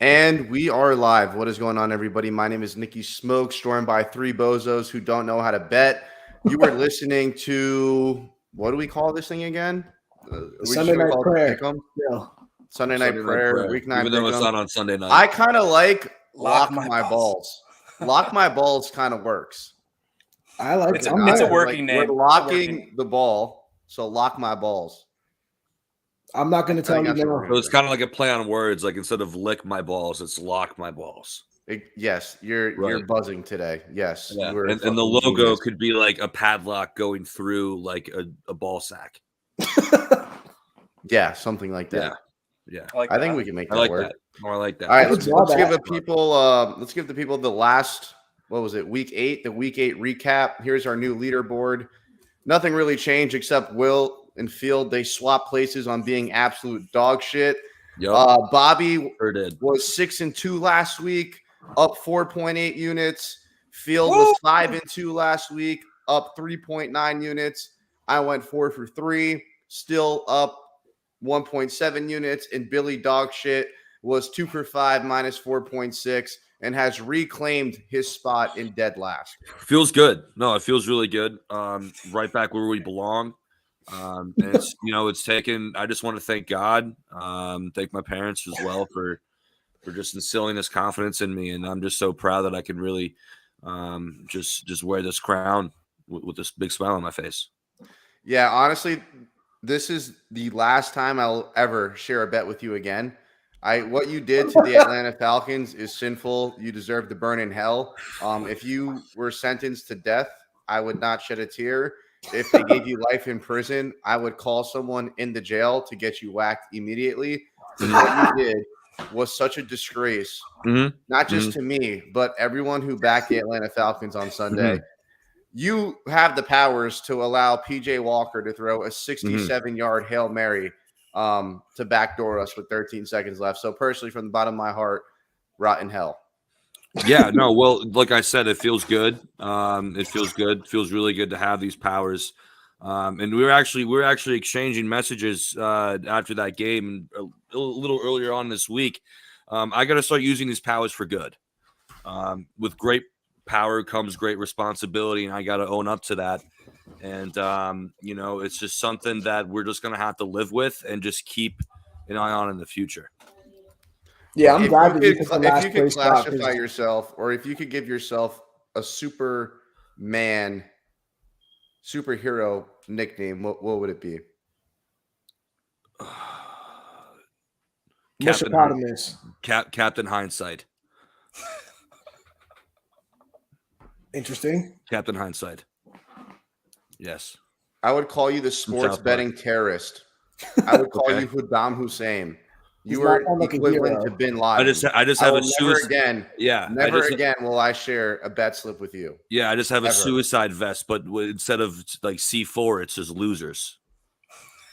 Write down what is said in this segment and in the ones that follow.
And we are live. What is going on, everybody? My name is Nikki Smoke, joined by three bozos who don't know how to bet. You are listening to, what do we call this thing again? Sunday Night Prayer. Yeah. Sunday Night Prayer, weeknight. Even though it's not on Sunday night. I kind of like lock my balls. Lock my balls kind of works. I like it. It's a working name. We're locking the ball, so lock my balls. I'm not going to tell you now. So it's kind of like a play on words. Like instead of lick my balls, it's lock my balls. Yes, you're buzzing today. Yes, yeah. And the logo could be like a padlock going through like a ball sack. Yeah, something like that. Yeah. I think we can make that work. I like that. All right, let's give the people. Let's give the people the last. What was it? Week 8. The Week 8 recap. Here's our new leaderboard. Nothing really changed except Will and Field, they swap places on being absolute dog shit. Yep. Bobby was 6-2 last week, up 4.8 units. Field was 5-2 last week, up 3.9 units. I went 4 for 3, still up 1.7 units. And Billy Dog Shit was 2 for 5, minus 4.6, and has reclaimed his spot in dead last. Feels good. No, it feels really good. Right back where we belong. And it's, it's taken, I just want to thank God, thank my parents as well for just instilling this confidence in me. And I'm just so proud that I can really just wear this crown with this big smile on my face. Yeah, honestly, this is the last time I'll ever share a bet with you again. What you did to the Atlanta Falcons is sinful. You deserve to burn in hell. If you were sentenced to death, I would not shed a tear. If they gave you life in prison, I would call someone in the jail to get you whacked immediately. What you did was such a disgrace, not just to me, but everyone who backed the Atlanta Falcons on Sunday. You have the powers to allow PJ Walker to throw a 67-yard Hail Mary to backdoor us with 13 seconds left. So personally, from the bottom of my heart, rot in hell. Yeah, no, well, like I said, it feels good. It feels good. It feels really good to have these powers. And we were actually exchanging messages after that game a little earlier on this week. I got to start using these powers for good. With great power comes great responsibility, and I got to own up to that. And it's just something that we're just going to have to live with and just keep an eye on in the future. Yeah, I'm glad that if you could classify yourself, or if you could give yourself a superhero nickname, what would it be? Captain Hindsight. Interesting. Captain Hindsight. Yes. I would call you the sports betting terrorist. I would call you Saddam Hussein. You are equivalent to Bin Laden. I just have a suicide. Never again will I share a bet slip with you. Yeah, I just have a suicide vest, but instead of like C4, it's just losers.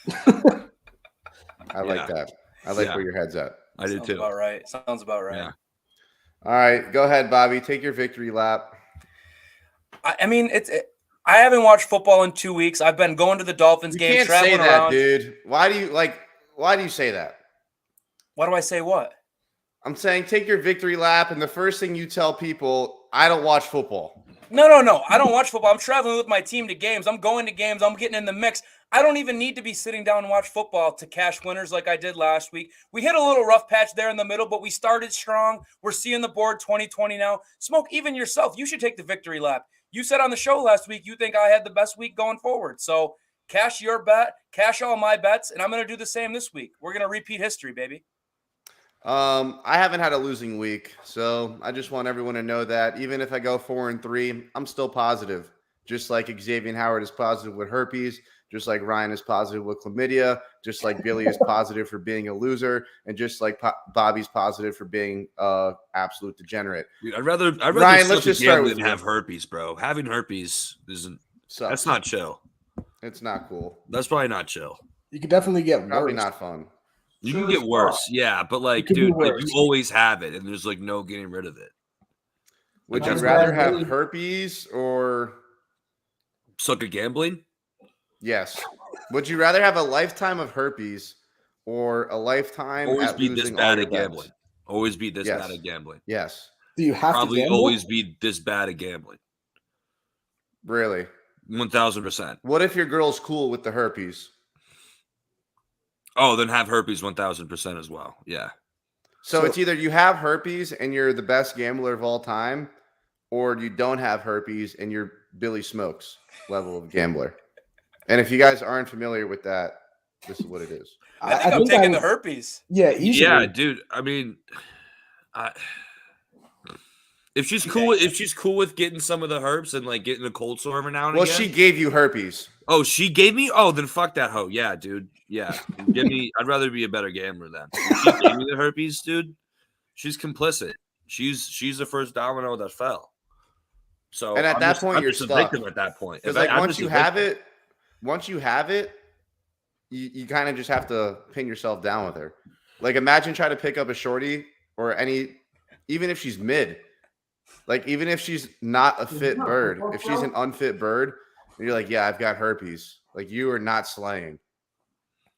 I like that. I like where your head's at. I do too. Sounds about right. Yeah. All right, go ahead, Bobby. Take your victory lap. I mean, I haven't watched football in 2 weeks. I've been going to the Dolphins game, traveling around. Dude. Why do you say that? Why do I say what? I'm saying take your victory lap, and the first thing you tell people, I don't watch football. No. I don't watch football. I'm traveling with my team to games. I'm going to games. I'm getting in the mix. I don't even need to be sitting down and watch football to cash winners like I did last week. We hit a little rough patch there in the middle, but we started strong. We're seeing the board 2020 now. Smoke, even yourself, you should take the victory lap. You said on the show last week you think I had the best week going forward. So cash your bet, cash all my bets, and I'm going to do the same this week. We're going to repeat history, baby. I haven't had a losing week, so I just want everyone to know that even if I go 4-3, I'm still positive. Just like Xavier Howard is positive with herpes, just like Ryan is positive with chlamydia, just like Billy is positive for being a loser, and just like Bobby's positive for being absolute degenerate. I'd rather Ryan, let's just start with than have herpes, bro. Having herpes isn't. Sucks. That's not chill. It's not cool. That's probably not chill. You could definitely get probably worse. Not fun. You can get worse, yeah, but like, dude, like, you always have it, and there's like no getting rid of it. Would you rather have herpes or suck at gambling? Yes. Would you rather have a lifetime of herpes or a lifetime always at be losing this bad all at your gambling? bets? Always be this Yes. bad at gambling. Yes. Do you have Probably to gamble? always be this bad at gambling. Really? 1000%. What if your girl's cool with the herpes? Oh, then have herpes 1000% as well. Yeah. So So- it's either you have herpes and you're the best gambler of all time, or you don't have herpes and you're Billy Smokes level of gambler. And if you guys aren't familiar with that, this is what it is. I think I'm taking the herpes. Yeah, easily. Yeah, dude. I mean, if she's cool with getting some of the herbs and like getting a cold sore every now and Well, again. she gave you herpes. Oh, she gave me. Oh, then fuck that hoe. Yeah, dude. Yeah, give me. I'd rather be a better gambler then. If she gave me the herpes, dude. She's complicit. She's the first domino that fell. So And at that point, I'm you're just a stuck. victim at that point. Because If like I'm once just you a have victim- it, you kind of just have to pin yourself down with her. Like imagine trying to pick up a shorty or even if she's mid, like even if she's not a fit bird, if she's an unfit bird, and you're like, yeah, I've got herpes. Like you are not slaying.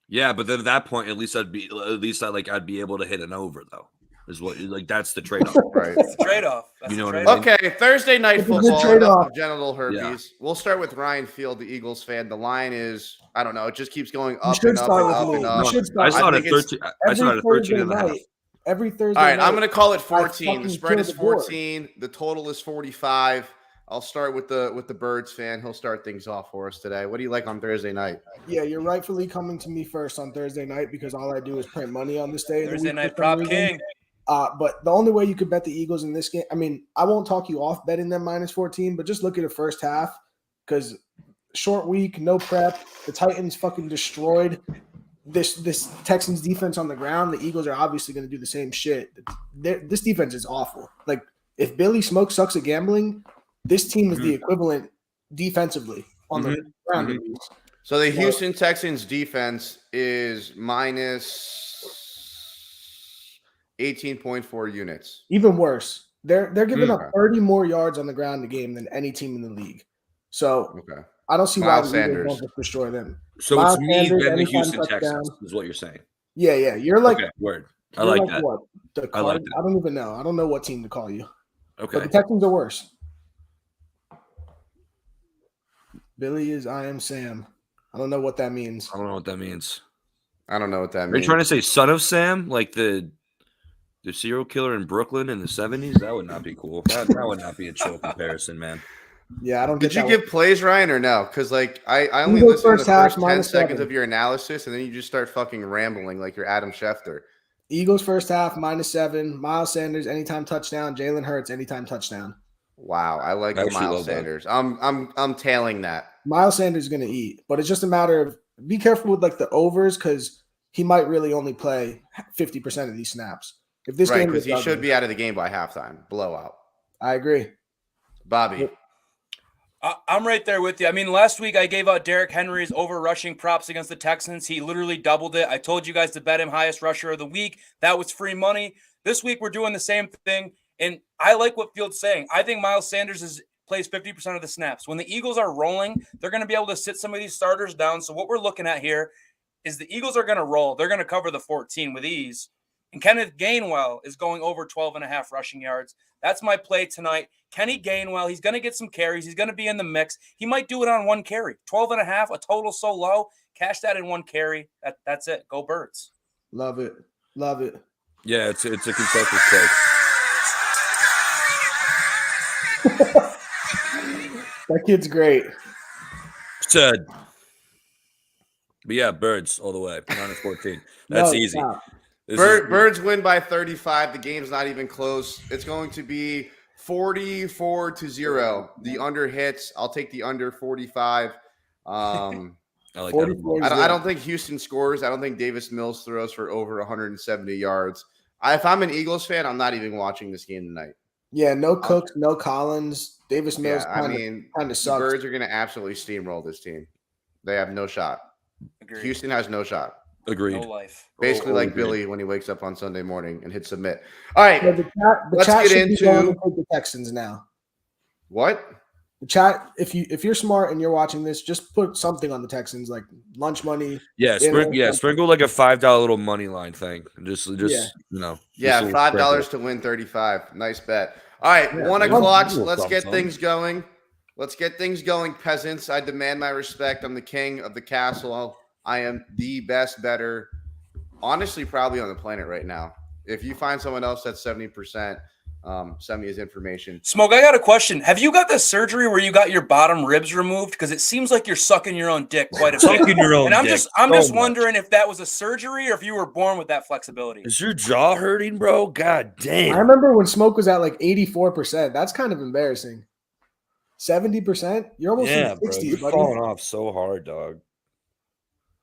Yeah, but then at that point, I'd be able to hit an over though. Is what like that's the trade off. Right. It's a trade-off. That's You know a what I trade-off. mean? Okay, Thursday night It's a good football. trade-off. Enough of genital herpes. We'll start with Ryan Field, the Eagles fan. The line is, I don't know, it just keeps going up should and up start and with up me. and You up. should start I saw it at think it's 13. I saw it at 13 and a half. Every Thursday All right, night. I'm going to call it I 14. The fucking spread kill is the board. 14. The total is 45. I'll start with the Birds fan. He'll start things off for us today. What do you like on Thursday night? Yeah, you're rightfully coming to me first on Thursday night because all I do is print money on this day. of the Thursday week night for some prop reason. king. But the only way you could bet the Eagles in this game, I mean, I won't talk you off betting them minus 14, but just look at the first half because short week, no prep. The Titans fucking destroyed this Texans defense on the ground. The Eagles are obviously going to do the same shit. This defense is awful. Like if Billy Smoke sucks at gambling, this team is the equivalent defensively on the ground. At least. So the Houston Texans defense is minus 18.4 units. Even worse, they're giving up Okay. 30 more yards on the ground in the game than any team in the league. So Okay. I don't see Miles why the Eagles Sanders. won't just destroy them. So Miles it's me Sanders, then the anytime Houston touchdown. Texans is what you're saying. Yeah. You're like, Okay, word. I you're like that. What? The I like Card- that. I don't even know. I don't know what team to call you. Okay. But the Texans are worse. Billy is I am Sam. I don't know what that means. I don't know what that means. I don't know what that Are you means. trying to say son of Sam, like the serial killer in Brooklyn in the 70s? That would not be cool. That would not be a chill comparison, man. Yeah, I don't Did get you that give plays, Ryan, or no? Because like I only Eagles listened to first the half, first 10 minus seconds 7. of your analysis, and then you just start fucking rambling like you're Adam Schefter. Eagles first half -7. Miles Sanders anytime touchdown. Jalen Hurts anytime touchdown. Wow, I like I the actually Miles love that. Sanders. I'm tailing that. Miles Sanders is going to eat, but it's just a matter of be careful with like the overs because he might really only play 50% of these snaps. If this Right, game because gets he should ugly, be out of the game by halftime. Blowout. I agree. Bobby. I'm right there with you. I mean, last week I gave out Derrick Henry's over rushing props against the Texans. He literally doubled it. I told you guys to bet him highest rusher of the week. That was free money. This week we're doing the same thing. And I like what Field's saying. I think Miles Sanders plays 50% of the snaps. When the Eagles are rolling, they're going to be able to sit some of these starters down. So what we're looking at here is the Eagles are going to roll. They're going to cover the 14 with ease. And Kenneth Gainwell is going over 12.5 rushing yards. That's my play tonight. Kenny Gainwell, he's going to get some carries. He's going to be in the mix. He might do it on one carry. 12.5, a total so low. Cash that in one carry. That's it. Go Birds. Love it. Love it. Yeah, it's a consensus take. That kid's great. Said. But yeah, Birds all the way. Minus 14. That's No, easy. stop. This is- Birds win by 35. The game's not even close. It's going to be 44-0. The under hits. I'll take the under 45. I like that. 44 I don't think Houston scores. I don't think Davis Mills throws for over 170 yards. If I'm an Eagles fan, I'm not even watching this game tonight. Yeah, no Cooks, no Collins. Davis Mills Yeah, I kind mean, of the sucks. Birds are going to absolutely steamroll this team. They have no shot. Agreed. Houston has no shot. Agreed. No life. Basically, Oh, like agreed. Billy when he wakes up on Sunday morning and hits submit. All right, Yeah, the Let's chat get should be going into- to take the Texans now. what? The chat, if you're smart and you're watching this, just put something on the Texans like lunch money. Yeah, sprinkle like a $5 little money line thing. Just Yeah, just a $5 to win 35. Nice bet. All right, Yeah, 1 man. o'clock. Little Let's get something. things going. Let's get things going, peasants. I demand my respect. I'm the king of the castle. I am the best better, honestly, probably on the planet right now. If you find someone else that's 70%, send me his information. Smoke, I got a question. Have you got the surgery where you got your bottom ribs removed? Because it seems like you're sucking your own dick quite a bit. Sucking your own And I'm dick just so much. wondering if that was a surgery or if you were born with that flexibility. Is your jaw hurting, bro? God I damn. remember when Smoke was at like 84%. That's kind of embarrassing. 70%? You're almost in Yeah, the bro. 60s, You're buddy. falling off so hard, dog.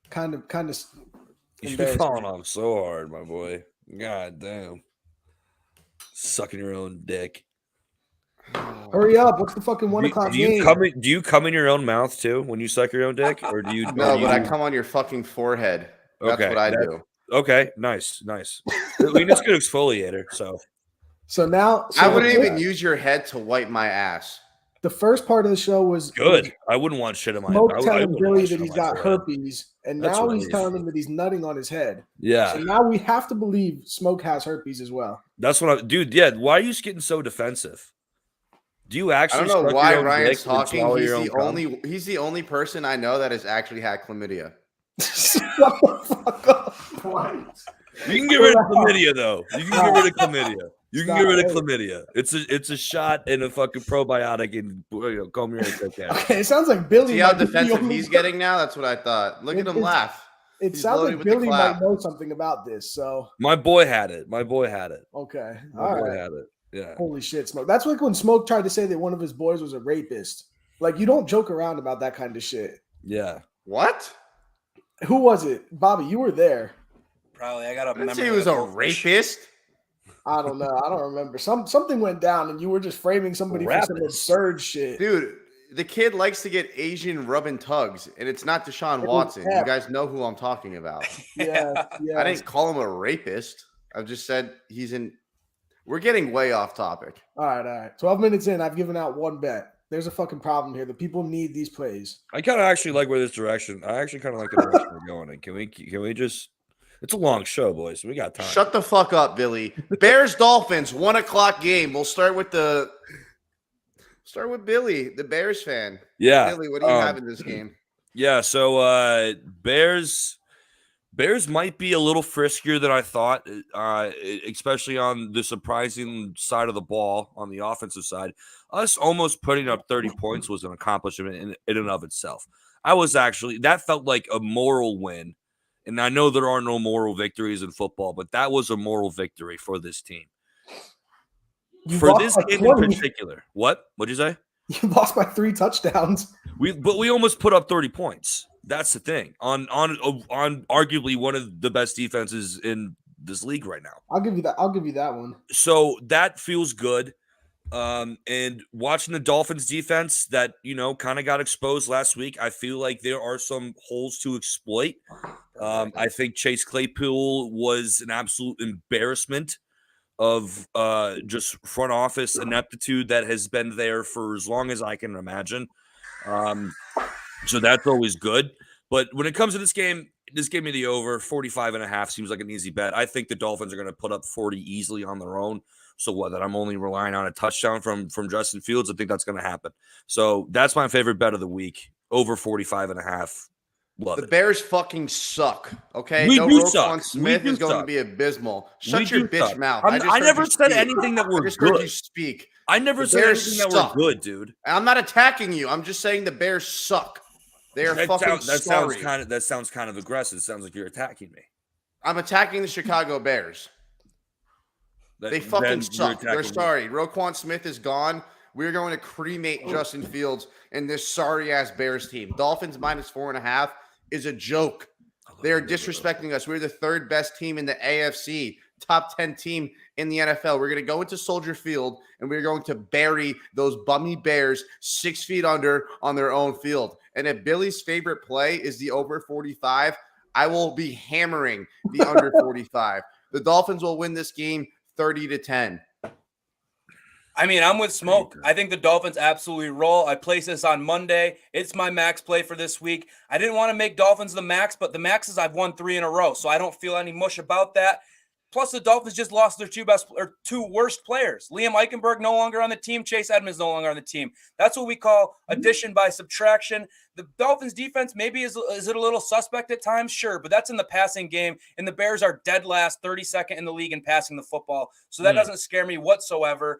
Kind of You're embarrassing. falling off so hard, my boy. God damn. Sucking your own dick. Hurry up. What's the fucking 1 o'clock Do you game? do you come in your own mouth too when you suck your own dick? Or do you No, or do but I you- come on your fucking forehead. That's Okay, what I that's- do. Okay, nice. I mean, it's good exfoliator, so So now I wouldn't the- even use your head to wipe my ass. The first part of the show was good. I wouldn't want shit in my Smoke I telling wouldn't Billy want that shit on he's my got forehead. herpes, and That's now what he's it is. telling him that he's nutting on his head. Yeah. So now we have to believe Smoke has herpes as well. That's what dude, yeah. Why are you getting so defensive? Do you I actually don't know suck why your own Ryan's dick and talking. swallow He's your own the cum? only only person I know that has actually had chlamydia. Shut the fuck up. You can get rid of chlamydia though. You can get rid of chlamydia. You can get Stop. rid of chlamydia. It's a shot and a fucking probiotic and comb your hair. Okay, it sounds like Billy. See how might be the defensive only he's person- getting now? That's what I thought. Look at him laugh. It He's sounds loaded like with the Billy clap. might know something about this. So My boy had it. okay, My all boy right. had it. Yeah. Holy shit, Smoke. That's like when Smoke tried to say that one of his boys was a rapist. Like you don't joke around about that kind of shit. Yeah. What? Who was it, Bobby? You were there. Probably. I got I a didn't say memory. he was of a goldfish. rapist. I don't know. I don't remember. Something went down, and you were just framing somebody for some Rapist. absurd shit. Dude, the kid likes to get Asian rubbing tugs, and it's not Deshaun was Watson. You Pep. guys know who I'm talking about. Yeah, yeah. I didn't call him a rapist. I've just said he's in. We're getting way off topic. All right. 12 minutes in, I've given out one bet. There's a fucking problem here. The people need these plays. I kind of actually like where this direction. I actually kind of like the direction we're going in. Can we just? It's a long show, boys. We got time. Shut the fuck up, Billy. Bears Dolphins 1 o'clock game. We'll start with Billy, the Bears fan. Yeah. Billy, what do you have in this game? Yeah, so Bears might be a little friskier than I thought, especially on the surprising side of the ball on the offensive side. Us almost putting up 30 points was an accomplishment in and of itself. That felt like a moral win. And I know there are no moral victories in football, but that was a moral victory for this team. You For lost this by game in 20. particular. What'd you say? You lost by 3 touchdowns. But we almost put up 30 points. That's the thing. On arguably one of the best defenses in this league right now. I'll give you that one. So that feels good. And watching the Dolphins defense that, kind of got exposed last week, I feel like there are some holes to exploit. I think Chase Claypool was an absolute embarrassment of just front office ineptitude that has been there for as long as I can imagine. So that's always good. But when it comes to this game, just give me the over. 45.5 seems like an easy bet. I think the Dolphins are going to put up 40 easily on their own. So what, that I'm only relying on a touchdown from Justin Fields? I think that's going to happen. So that's my favorite bet of the week. Over 45.5. Love The it. Bears fucking suck. Okay, We no do Roquan suck. Smith We do is going to suck. be abysmal. Shut We your do bitch suck. mouth. I just heard never you said speak. anything that I we're just heard you good. speak. I never The said Bears anything that suck. we're good, dude. I'm not attacking you. I'm just saying the Bears suck. They are fucking sorry. That sounds kind of aggressive. It sounds like you're attacking me. I'm attacking the Chicago Bears. They fucking Then you're suck. They're attacking me. sorry. Roquan Smith is gone. We're going to cremate Justin Fields and this sorry ass Bears team. Dolphins -4.5 is a joke. They are disrespecting us. We're the third best team in the AFC, top 10 team in the NFL. We're going to go into Soldier Field and we're going to bury those bummy Bears 6 feet under on their own field. And if Billy's favorite play is the over 45, I will be hammering the under 45. The Dolphins will win this game 30-10. I mean, I'm with Smoke. I think the Dolphins absolutely roll. I place this on Monday. It's my max play for this week. I didn't want to make Dolphins the max, but the maxes I've won 3 in a row, so I don't feel any mush about that. Plus, the Dolphins just lost their two worst players. Liam Eichenberg no longer on the team. Chase Edmonds no longer on the team. That's what we call addition by subtraction. The Dolphins defense maybe is it a little suspect at times? Sure, but that's in the passing game, and the Bears are dead last, 32nd in the league in passing the football. So that doesn't scare me whatsoever.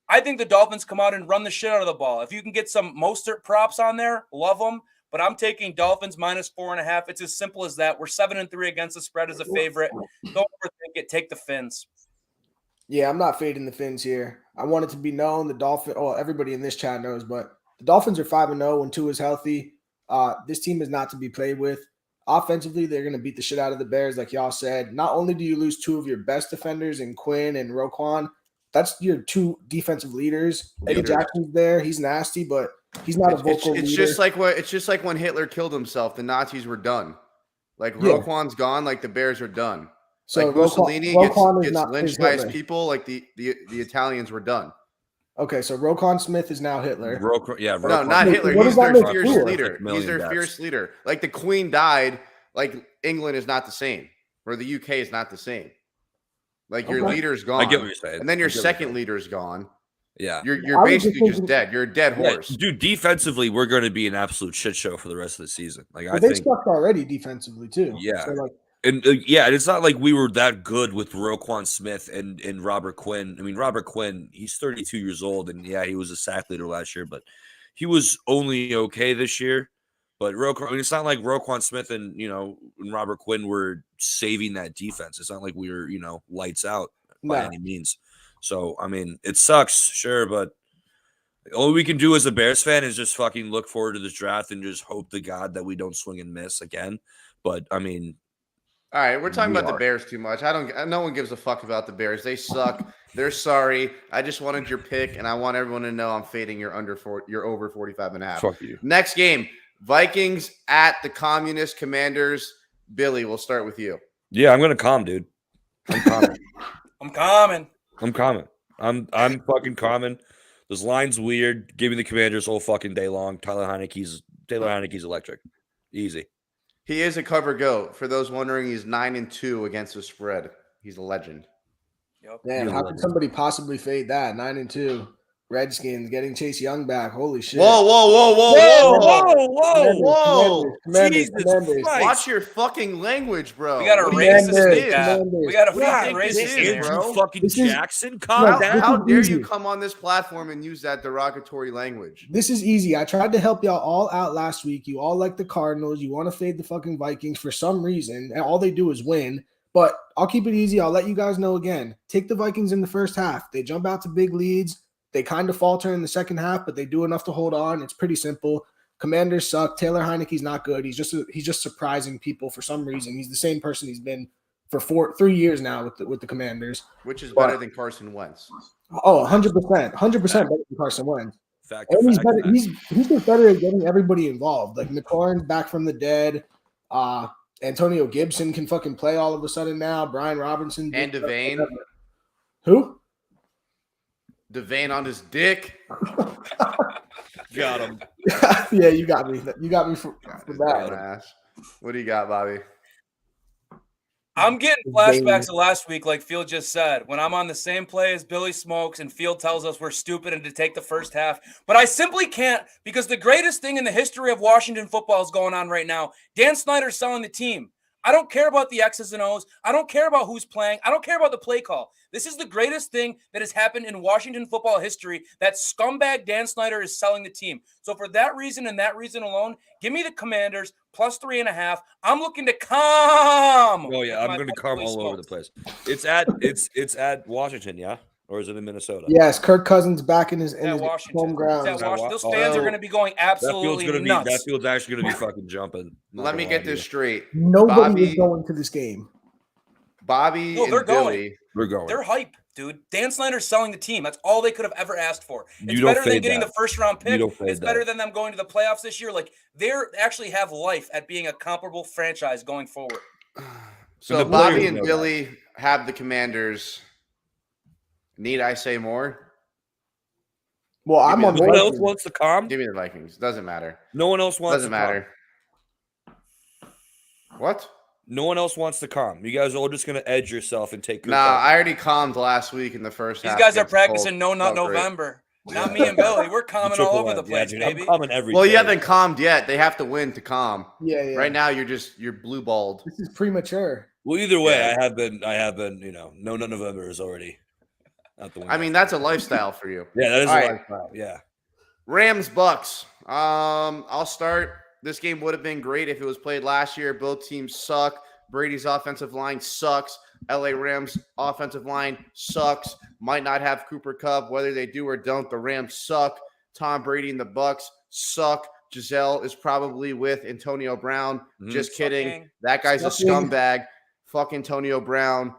I think the Dolphins come out and run the shit out of the ball. If you can get some Mostert props on there, love them. But I'm taking Dolphins minus 4.5. It's as simple as that. We're 7-3 against the spread as a favorite. Don't overthink it. Take the Fins. Yeah, I'm not fading the Fins here. I want it to be known the Dolphins. Oh, everybody in this chat knows, but the Dolphins are 5-0 when Tua is healthy. This team is not to be played with. Offensively, they're going to beat the shit out of the Bears, like y'all said. Not only do you lose 2 of your best defenders in Quinn and Roquan, that's your 2 defensive leaders. Eddie Jackson's there. He's nasty, but he's not a vocal leader. It's just like when Hitler killed himself, the Nazis were done. Like Roquan's gone, like the Bears are done. So like Mussolini Roquan gets lynched by his people, like the Italians were done. Okay, so Roquan Smith is now Hitler. Roquan. No, not Hitler. What He's does that their make fierce Tua? leader. He's their fierce leader. Like the Queen died, like England is not the same, or the UK is not the same. Like your leader's gone. I get what you're saying. And then your second leader's gone. Yeah. You're basically just dead. You're a dead horse. Dude, defensively, we're going to be an absolute shit show for the rest of the season. Like they sucked already defensively too. Yeah. So and it's not like we were that good with Roquan Smith and Robert Quinn. I mean, Robert Quinn, he's 32 years old, and he was a sack leader last year, but he was only okay this year. But it's not like Roquan Smith and Robert Quinn were saving that defense. It's not like we were lights out by any means. So I mean, it sucks, sure, but all we can do as a Bears fan is just fucking look forward to this draft and just hope to God that we don't swing and miss again. But I mean, all right, we're talking about the Bears too much. No one gives a fuck about the Bears. They suck. They're sorry. I just wanted your pick, and I want everyone to know I'm fading your over 45.5. Fuck you. Next game. Vikings at the Communist Commanders. Billy, we'll start with you. Yeah, I'm gonna calm, dude. I'm calming. I'm calming. I'm fucking calming. This line's weird. Give me the Commanders all fucking day long. Taylor Heineke's electric. Easy. He is a cover goat. For those wondering, he's 9-2 against the spread. He's a legend. Yep. Man, how could somebody possibly fade that? 9-2. Redskins getting Chase Young back. Holy shit. Whoa. Commanders. Watch your fucking language, bro. We got a racist guy. We got a fucking this racist is, in bro. here. Fucking Jackson, calm down. How dare you come on this platform and use that derogatory language? This is easy. I tried to help y'all all out last week. You all like the Cardinals. You want to fade the fucking Vikings for some reason, and all they do is win. But I'll keep it easy. I'll let you guys know again. Take the Vikings in the first half. They jump out to big leads. They kind of falter in the second half, but they do enough to hold on. It's pretty simple. Commanders suck. Taylor Heineke's not good. He's just surprising people for some reason. He's the same person he's been for 3 years now with the Commanders. Which is better than Carson Wentz. Oh, 100%. 100% better than Carson Wentz. And he's better. He's just better at getting everybody involved. Like McLaurin's back from the dead. Antonio Gibson can fucking play all of a sudden now. Brian Robinson. And Devane. Who? Devane on his dick. Got him. Yeah, you got me. You got me for that. What do you got, Bobby? I'm getting flashbacks of last week, like Field just said, when I'm on the same play as Billy Smokes and Field tells us we're stupid and to take the first half. But I simply can't, because the greatest thing in the history of Washington football is going on right now. Dan Snyder's selling the team. I don't care about the X's and O's. I don't care about who's playing. I don't care about the play call. This is the greatest thing that has happened in Washington football history. That scumbag Dan Snyder is selling the team. So for that reason and that reason alone, give me the Commanders plus 3.5. I'm looking to calm. Oh yeah, I'm going to calm all over the place. It's at Washington, yeah, or is it in Minnesota? Yes, Kirk Cousins back in his Washington. home ground. Those fans are going to be going absolutely nuts. That field's actually going to be fucking jumping. Let me get this straight. Nobody is going to this game. Bobby and Billy. We're going. They're hype, dude. Dan Snyder's selling the team. That's all they could have ever asked for. It's better than getting the first round pick. It's better than them going to the playoffs this year. Like, they actually have life at being a comparable franchise going forward. So Bobby and Billy have the Commanders. Need I say more? Well, I'm me on the No one else Vikings. wants to calm. Give me the Vikings. Doesn't matter. No one else wants Doesn't to calm. matter. What? No one else wants to calm. You guys are all just going to edge yourself and take. Nah, I already calmed last week in the first These half. guys are against the Colts. practicing No Nut Felt great. November. Not me and Billy. We're calming all over the place, dude, baby. I'm calming every Well, you day. haven't calmed yet. They have to win to calm. Yeah. Right now, you're blue balled. This is premature. Well, either way, Yeah. I have been. No Nut November is already out the window. I mean, that's a lifestyle for you. yeah, that is All a right. lifestyle. Yeah. Rams Bucks. I'll start. This game would have been great if it was played last year. Both teams suck. Brady's offensive line sucks. LA Rams offensive line sucks. Might not have Cooper Kupp. Whether they do or don't, the Rams suck. Tom Brady and the Bucks suck. Giselle is probably with Antonio Brown. Just kidding. Sucking. That guy's a Sucking. scumbag. Fuck Antonio Brown.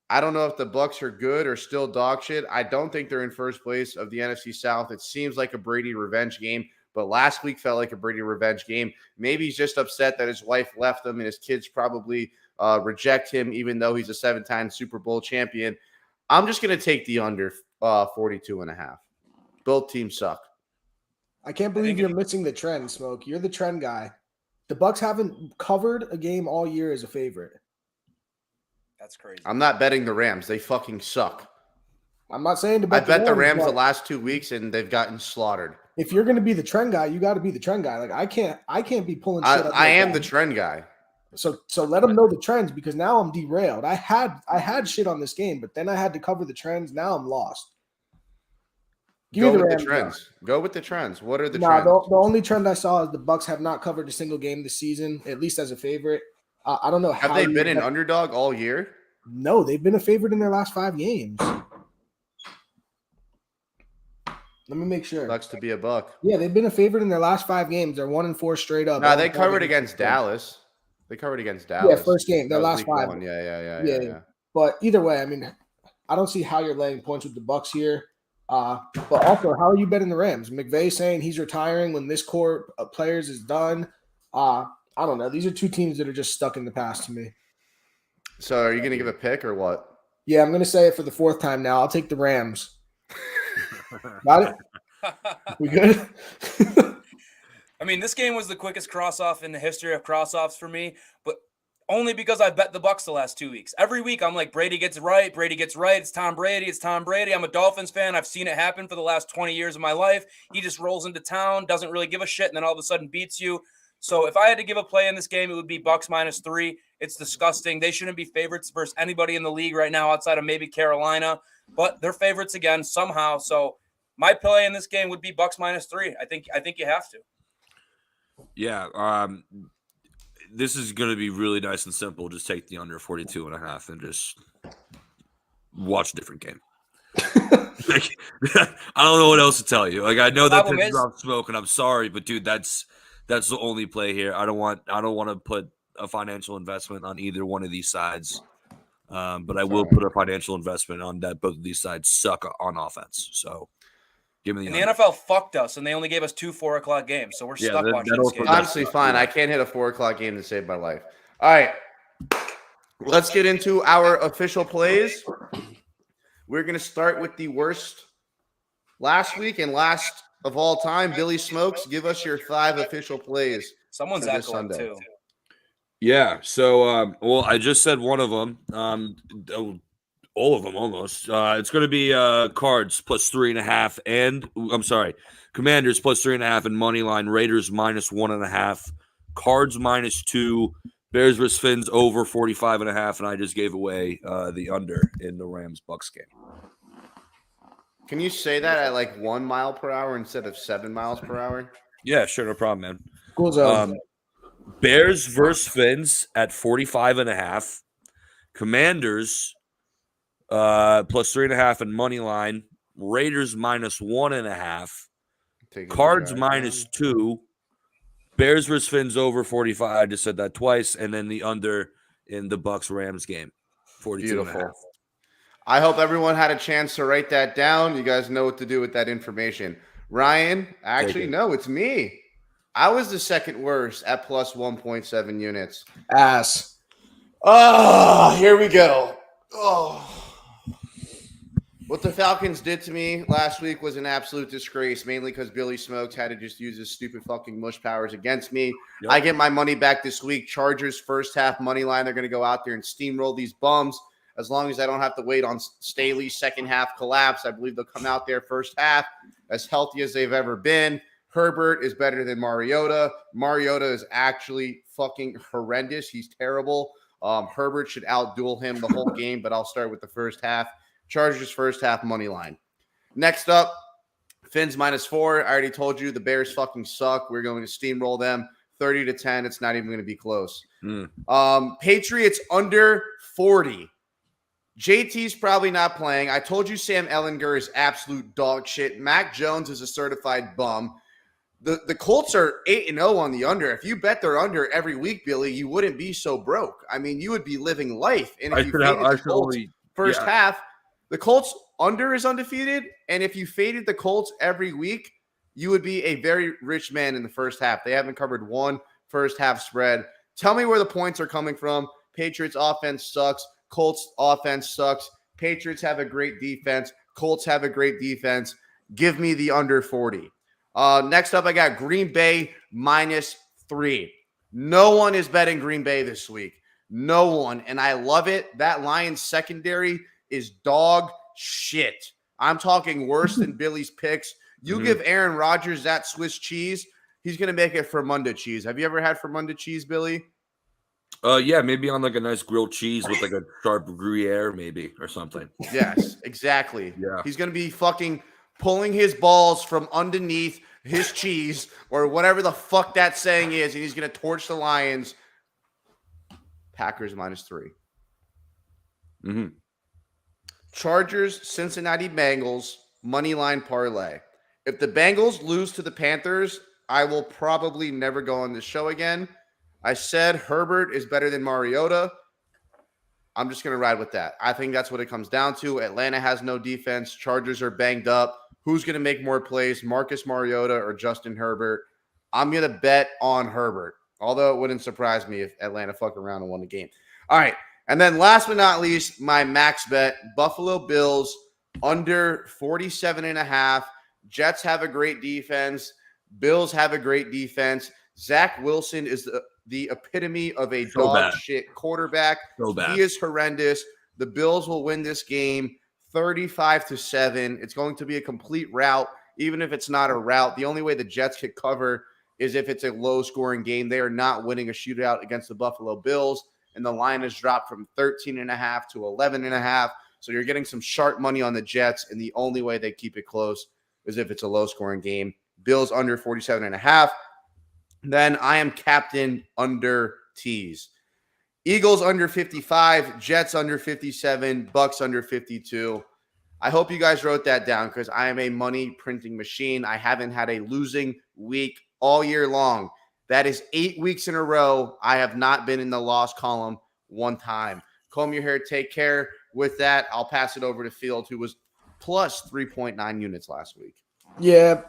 I don't know if the Bucks are good or still dog shit. I don't think they're in first place of the NFC South. It seems like a Brady revenge game, but last week felt like a Brady revenge game. Maybe he's just upset that his wife left him and his kids probably reject him, even though he's a 7-time Super Bowl champion. I'm just going to take the under 42.5. Both teams suck. I can't believe you're missing the trend, Smoke. You're the trend guy. The Bucks haven't covered a game all year as a favorite. That's crazy. I'm not betting the Rams. They fucking suck. I'm not saying to I bet bet the Rams the but last 2 weeks, and they've gotten slaughtered. if you're going to be the trend guy, you got to be the trend guy. Like I can't be pulling shit up. I like am that. the trend guy. So let them know the trends because now I'm derailed. I had shit on this game, but then I had to cover the trends. Now I'm lost. Give Go me the with Rams, the trends. Go with the trends. What are the Nah, trends? the only trend I saw is the Bucks have not covered a single game this season, at least as a favorite. I don't know Have how they you been an bet- underdog all year? No, they've been a favorite in their last 5 games. Let me make sure. Sucks to be a Buck. Yeah, they've been a favorite in their last 5 games. They're 1-4 straight up. No, they 1-4 covered against Dallas. They covered against Dallas. first game, their That was last week 5. one. Yeah. Yeah. But either way, I mean, I don't see how you're laying points with the Bucks here. But also, how are you betting the Rams? McVay saying he's retiring when this core of players is done. I don't know. These are 2 teams that are just stuck in the past to me. So are you going to give a pick or what? Yeah, I'm going to say it for the 4th time now. I'll take the Rams. Got it? We good? I mean, this game was the quickest cross-off in the history of cross-offs for me, but only because I bet the Bucks the last 2 weeks. Every week I'm like, Brady gets right. It's Tom Brady. I'm a Dolphins fan. I've seen it happen for the last 20 years of my life. He just rolls into town, doesn't really give a shit, and then all of a sudden beats you. So if I had to give a play in this game, it would be Bucks -3. It's disgusting. They shouldn't be favorites versus anybody in the league right now outside of maybe Carolina, but they're favorites again somehow. So my play in this game would be Bucks -3. I think you have to. Yeah. This is going to be really nice and simple. Just take the under 42.5 and just watch a different game. Like, I don't know what else to tell you. Like, I know that Problem pisses is- off Smoke, and I'm sorry, but dude, that's the only play here. I don't want to put a financial investment on either one of these sides. But I will put a financial investment on that both of these sides suck on offense. So give me the And the NFL fucked us, and they only gave us 2 4:00 games, so we're Yeah, stuck that- watching that this also game. does- Honestly, fine. I can't hit a 4:00 game to save my life. All right. Let's get into our official plays. We're going to start with the worst last week and last of all time. Billy Smokes, give us your 5 official plays. Someone's for this echoing Sunday. too. Yeah. So, well, I just said one of them. All of them almost. It's going to be Cards +3.5, and I'm sorry, Commanders +3.5, and money line. Raiders -1.5. Cards -2. Bears vs Fins over 45.5, and I just gave away the under in the Rams Bucks game. Can you say that at like 1 mile per hour instead of 7 miles per hour? Yeah, sure, no problem, man. Cool zone. Bears versus Fins at 45.5. Commanders +3.5 and money line. Raiders -1.5. Taking Cards the drive. -2. Bears versus Fins over 45. I just said that twice, and then the under in the Bucks Rams game, 42.5. Beautiful. I hope everyone had a chance to write that down. You guys know what to do with that information. Ryan, actually, it. no, it's me. I was the second worst at +1.7 units. Ass. Oh, here we go. Oh. What the Falcons did to me last week was an absolute disgrace, mainly because Billy Smokes had to just use his stupid fucking mush powers against me. Yep. I get my money back this week. Chargers first half money line. They're going to go out there and steamroll these bums. As long as I don't have to wait on Staley's second half collapse, I believe they'll come out there first half as healthy as they've ever been. Herbert is better than Mariota. Mariota is actually fucking horrendous. He's terrible. Herbert should outduel him the whole game, but I'll start with the first half. Chargers first half money line. Next up, Fins -4. I already told you the Bears fucking suck. We're going to steamroll them 30-10. It's not even going to be close. Patriots under 40. JT's probably not playing. I told you Sam Ehlinger is absolute dog shit. Mac Jones is a certified bum. The Colts are 8-0 on the under. If you bet they're under every week, Billy, you wouldn't be so broke. I mean, you would be living life. And if you faded the Colts first half, the Colts under is undefeated. And if you faded the Colts every week, you would be a very rich man in the first half. They haven't covered one first half spread. Tell me where the points are coming from. Patriots offense sucks. Colts offense sucks. Patriots have a great defense. Colts have a great defense. Give me the under 40. Next up, I got Green Bay -3. No one is betting Green Bay this week. No one. And I love it. That Lions secondary is dog shit. I'm talking worse than Billy's picks. You give Aaron Rodgers that Swiss cheese, he's going to make it Fermunda cheese. Have you ever had Fermunda cheese, Billy? Yeah, maybe on like a nice grilled cheese with like a sharp Gruyere, maybe, or something. Yes, exactly. Yeah. He's going to be fucking pulling his balls from underneath his cheese or whatever the fuck that saying is, and he's going to torch the Lions. Packers -3. Chargers, Cincinnati Bengals, money line parlay. If the Bengals lose to the Panthers, I will probably never go on this show again. I said Herbert is better than Mariota. I'm just going to ride with that. I think that's what it comes down to. Atlanta has no defense. Chargers are banged up. Who's going to make more plays, Marcus Mariota or Justin Herbert? I'm going to bet on Herbert, although it wouldn't surprise me if Atlanta fuck around and won the game. All right. And then last but not least, my max bet, Buffalo Bills under 47.5. Jets have a great defense. Bills have a great defense. Zach Wilson is the epitome of a dog shit quarterback. So bad. He is horrendous. The Bills will win this game 35-7. It's going to be a complete rout. Even if it's not a rout, the only way the Jets could cover is if it's a low-scoring game. They are not winning a shootout against the Buffalo Bills, and the line has dropped from 13.5 to 11.5. So you're getting some sharp money on the Jets, and the only way they keep it close is if it's a low-scoring game. Bills under 47.5. Then I am captain under tees. Eagles under 55, Jets under 57, Bucks under 52. I hope you guys wrote that down because I am a money printing machine. I haven't had a losing week all year long. That is 8 weeks in a row. I have not been in the loss column one time. Comb your hair, take care. With that, I'll pass it over to Field, who was plus 3.9 units last week. Yeah,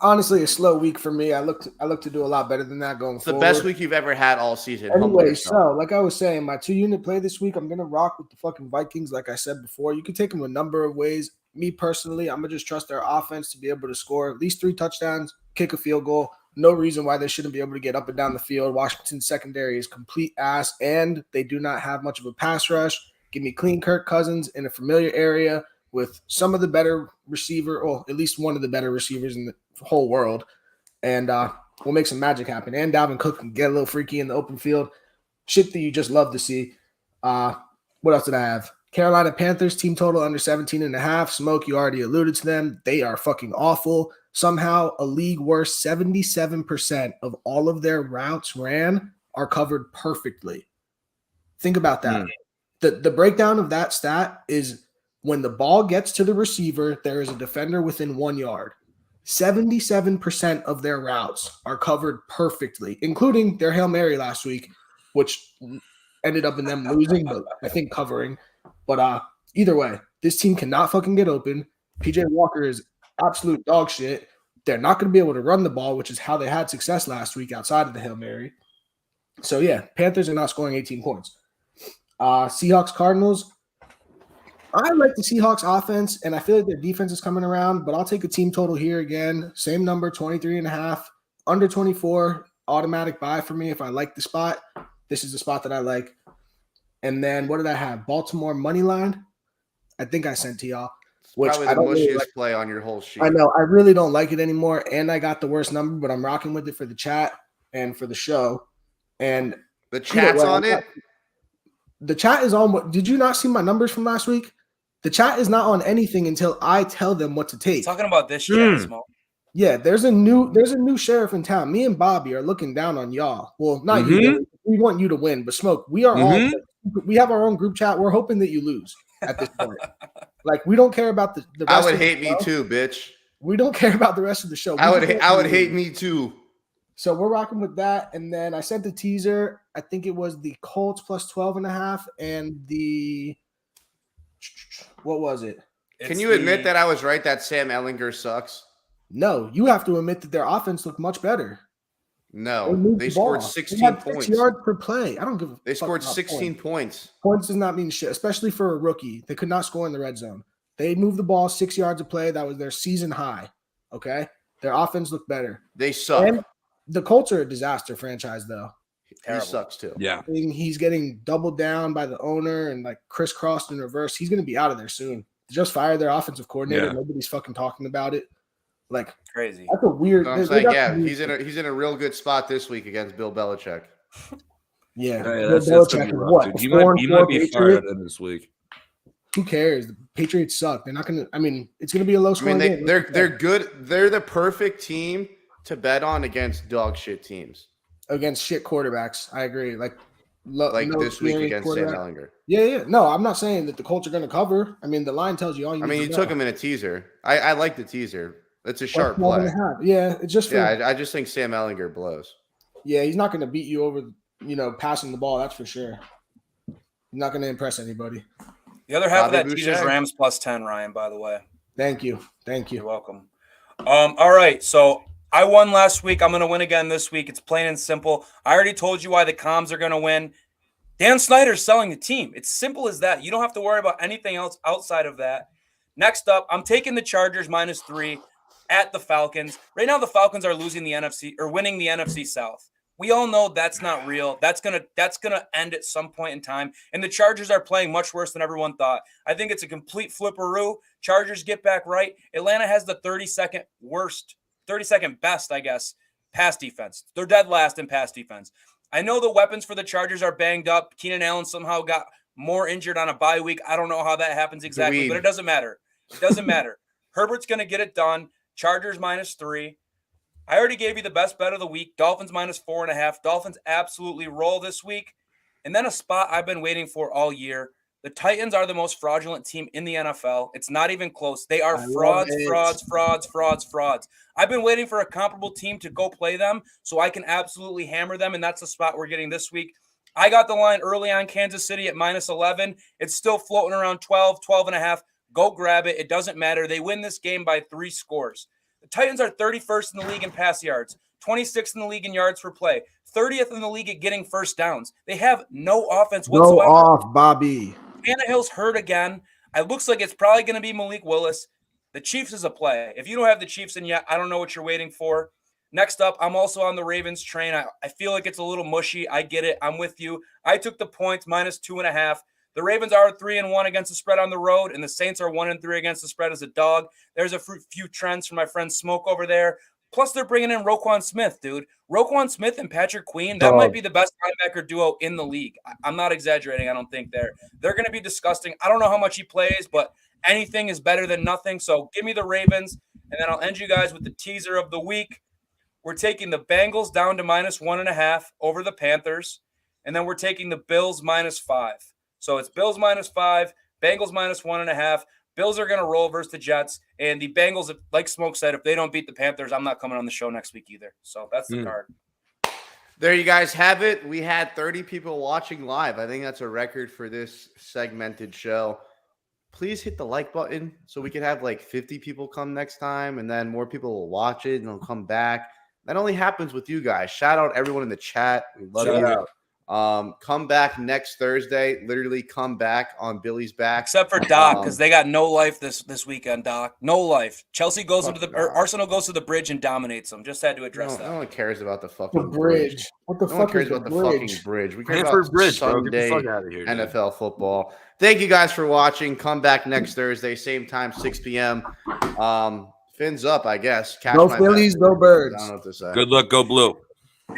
honestly, a slow week for me. I look to do a lot better than that going forward. The best week you've ever had all season. Anyway, so like I was saying, my 2-unit play this week, I'm gonna rock with the fucking Vikings. Like I said before, you can take them a number of ways. Me personally, I'm gonna just trust their offense to be able to score at least 3 touchdowns, kick a field goal. No reason why they shouldn't be able to get up and down the field. Washington's secondary is complete ass, and they do not have much of a pass rush. Give me clean Kirk Cousins in a familiar area with some of the better receiver, or at least one of the better receivers in the whole world. And we'll make some magic happen. And Dalvin Cook can get a little freaky in the open field. Shit that you just love to see. What else did I have? Carolina Panthers, team total under 17.5. Smoke, you already alluded to them. They are fucking awful. Somehow a league worst 77% of all of their routes ran are covered perfectly. Think about that. The breakdown of that stat is when the ball gets to the receiver, there is a defender within 1 yard. 77% of their routes are covered perfectly, including their Hail Mary last week, which ended up in them losing, but I think covering. But either way, this team cannot fucking get open. PJ Walker is absolute dog shit. They're not going to be able to run the ball, which is how they had success last week outside of the Hail Mary. So, yeah, Panthers are not scoring 18 points. Seahawks, Cardinals. I like the Seahawks offense, and I feel like their defense is coming around, but I'll take a team total here again. Same number, 23.5, under 24, automatic buy for me if I like the spot. This is the spot that I like. And then what did I have? Baltimore money line. I think I sent to y'all. Which Probably I the don't mushiest really like. play on your whole sheet. I know. I really don't like it anymore, and I got the worst number, but I'm rocking with it for the chat and for the show. And The chat's way, on it. the chat is on. What did you not see my numbers from last week? The chat is not on anything until I tell them what to take. Talking about this shit, Smoke. Yeah, there's a new sheriff in town. Me and Bobby are looking down on y'all. Well, not you. Billy. We want you to win, but Smoke, we are all. We have our own group chat. We're hoping that you lose at this point. Like, we don't care about the rest I would of the hate me show. too, bitch. We don't care about the rest of the show. I would hate me too. So we're rocking with that. And then I sent the teaser. I think it was the Colts plus 12.5 and the what was it? Can you admit that I was right that Sam Ehlinger sucks? No, you have to admit that their offense looked much better. No, moved they the scored ball. 16 They had points. 6 yards per play. I don't give a They fuck scored about 16 points. points. Points does not mean shit, especially for a rookie. They could not score in the red zone. They moved the ball 6 yards a play. That was their season high. Okay. Their offense looked better. They suck. And the Colts are a disaster franchise, though. He sucks too. Yeah. He's getting doubled down by the owner and like crisscrossed in reverse. He's going to be out of there soon. They just fired their offensive coordinator. Yeah. Nobody's fucking talking about it. Like, Crazy. that's a weird. So I'm saying, yeah, he's in a real good spot this week against Bill Belichick. Yeah. Yeah, Bill that's Belichick gonna is be rough, what? dude. A He 4-4 might be Patriot? fired at this week. Who cares? The Patriots suck. They're not going to. I mean, it's going to be a low I scoring mean, game. they're good. They're the perfect team to bet on against dog shit teams. Against shit quarterbacks. I agree. Like Like no this week experienced against Sam quarterback. Ehlinger. Yeah. No, I'm not saying that the Colts are going to cover. I mean, the line tells you all you I need mean, to you know. took him in a teaser. I like the teaser. It's a Plus sharp 12 play. and a half. Yeah, it's just for, Yeah, I just think Sam Ehlinger blows. yeah, he's not going to beat you over, passing the ball. That's for sure. He's not going to impress anybody. The other half Bobby of that teaser is Boucher? Rams plus 10, Ryan, by the way. Thank you. You're welcome. All right. So I won last week. I'm going to win again this week. It's plain and simple. I already told you why the Comms are going to win. Dan Snyder's selling the team. It's simple as that. You don't have to worry about anything else outside of that. Next up, I'm taking the Chargers -3 at the Falcons. Right now, the Falcons are losing the NFC or winning the NFC South. We all know that's not real. That's gonna end at some point in time. And the Chargers are playing much worse than everyone thought. I think it's a complete flipperoo. Chargers get back right. Atlanta has the 32nd best, I guess, pass defense. They're dead last in pass defense. I know the weapons for the Chargers are banged up. Keenan Allen somehow got more injured on a bye week. I don't know how that happens exactly, but it doesn't matter. It doesn't matter. Herbert's going to get it done. Chargers -3. I already gave you the best bet of the week. Dolphins -4.5. Dolphins absolutely roll this week. And then a spot I've been waiting for all year. The Titans are the most fraudulent team in the NFL. It's not even close. They are frauds. I've been waiting for a comparable team to go play them so I can absolutely hammer them, and that's the spot we're getting this week. I got the line early on Kansas City at -11. It's still floating around 12.5. Go grab it. It doesn't matter. They win this game by 3 scores. The Titans are 31st in the league in pass yards, 26th in the league in yards per play, 30th in the league at getting first downs. They have no offense whatsoever. Go off, Bobby. Tannehill's hurt again. It looks like it's probably going to be Malik Willis. The Chiefs is a play. If you don't have the Chiefs in yet, I don't know what you're waiting for. Next up, I'm also on the Ravens train. I feel like it's a little mushy. I get it. I'm with you. I took the points -2.5. The Ravens are 3-1 against the spread on the road, and the Saints are 1-3 against the spread as a dog. There's a few trends from my friend Smoke over there. Plus, they're bringing in Roquan Smith, dude. Roquan Smith and Patrick Queen, that might be the best linebacker duo in the league. I'm not exaggerating. I don't think they're going to be disgusting. I don't know how much he plays, but anything is better than nothing. So give me the Ravens, and then I'll end you guys with the teaser of the week. We're taking the Bengals down to -1.5 over the Panthers, and then we're taking the Bills -5. So it's Bills -5, Bengals -1.5. Bills are going to roll versus the Jets. And the Bengals, like Smoke said, if they don't beat the Panthers, I'm not coming on the show next week either. So that's the card. There you guys have it. We had 30 people watching live. I think that's a record for this segmented show. Please hit the like button so we can have like 50 people come next time, and then more people will watch it and they'll come back. That only happens with you guys. Shout out everyone in the chat. We love you. Come back next Thursday. Literally come back on Billy's back. Except for Doc, because they got no life this weekend, Doc. No life. Chelsea goes into or Arsenal goes to the bridge and dominates them. Just had to address that. No one cares about the fucking The bridge. What the No one fuck cares is the about the fucking bridge. We care Hanford about Bridge, bro. Get the Sunday fuck out of here, dude. NFL football. Thank you guys for watching. Come back next Thursday, same time, 6 p.m. Fins up, I guess. Catch Go my Phillies, bet. go Birds. I don't know what to say. Good luck. Go blue.